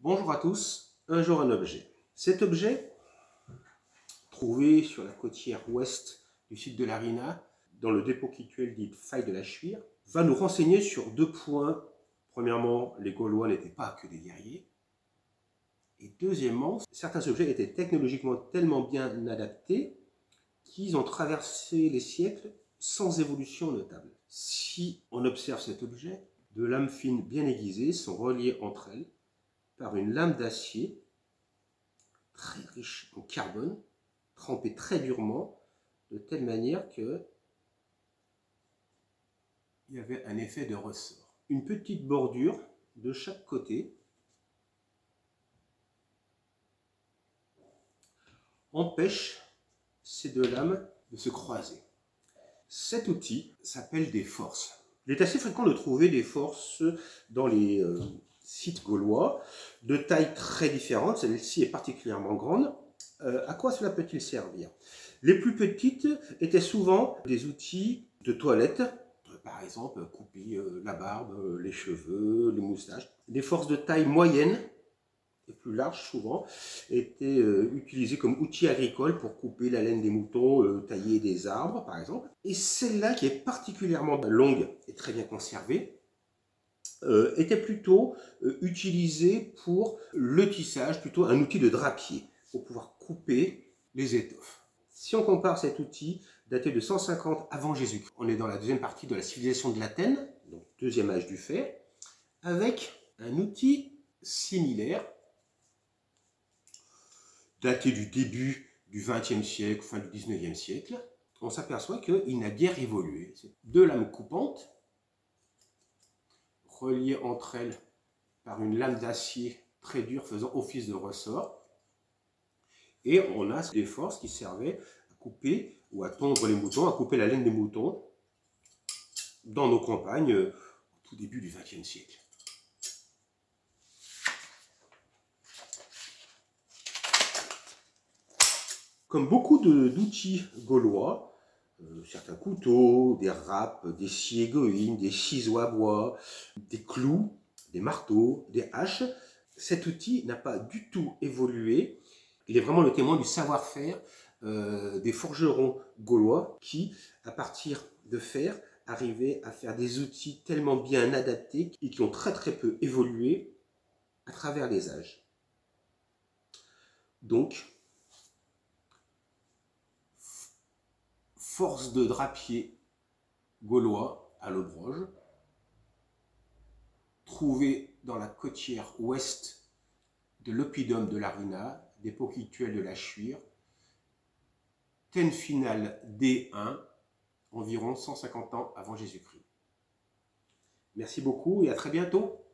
Bonjour à tous, un jour un objet. Cet objet, trouvé sur la côtière ouest du site de l'Arina, dans le dépôt cultuel dit Faille de la Chuire, va nous renseigner sur deux points. Premièrement, les Gaulois n'étaient pas que des guerriers. Et deuxièmement, certains objets étaient technologiquement tellement bien adaptés qu'ils ont traversé les siècles sans évolution notable. Si on observe cet objet, deux lames fines bien aiguisées sont reliées entre elles par une lame d'acier très riche en carbone, trempée très durement, de telle manière que il y avait un effet de ressort. Une petite bordure de chaque côté empêche ces deux lames de se croiser. Cet outil s'appelle des forces. Il est assez fréquent de trouver des forces dans les sites gaulois, de tailles très différentes. Celle-ci est particulièrement grande. À quoi cela peut-il servir? Les plus petites étaient souvent des outils de toilette, par exemple couper la barbe, les cheveux, les moustaches. Des forces de taille moyenne et plus larges souvent étaient utilisées comme outils agricoles pour couper la laine des moutons, tailler des arbres par exemple. Et celle-là, qui est particulièrement longue et très bien conservée, était plutôt utilisée pour le tissage, plutôt un outil de drapier, pour pouvoir couper les étoffes. Si on compare cet outil daté de 150 avant Jésus-Christ, on est dans la deuxième partie de la civilisation de l'Athènes, donc deuxième âge du fer, avec un outil similaire, daté du début du XXe siècle, fin du XIXe siècle, on s'aperçoit qu'il n'a guère évolué. Deux lames coupantes, reliées entre elles par une lame d'acier très dure faisant office de ressort. Et on a des forces qui servaient à couper ou à tondre les moutons, à couper la laine des moutons dans nos campagnes au tout début du XXe siècle. Comme beaucoup d'outils gaulois, certains couteaux, des râpes, des scies égoïnes, des ciseaux à bois, des clous, des marteaux, des haches, cet outil n'a pas du tout évolué. Il est vraiment le témoin du savoir-faire des forgerons gaulois qui, à partir de fer, arrivaient à faire des outils tellement bien adaptés et qui ont très peu évolué à travers les âges. Donc, force de drapier gaulois à Lobroge, trouvé dans la côtière ouest de l'oppidum de l'Arina, dépôt cultuel de la Chuire, thème final D1, environ 150 ans avant Jésus-Christ. Merci beaucoup et à très bientôt.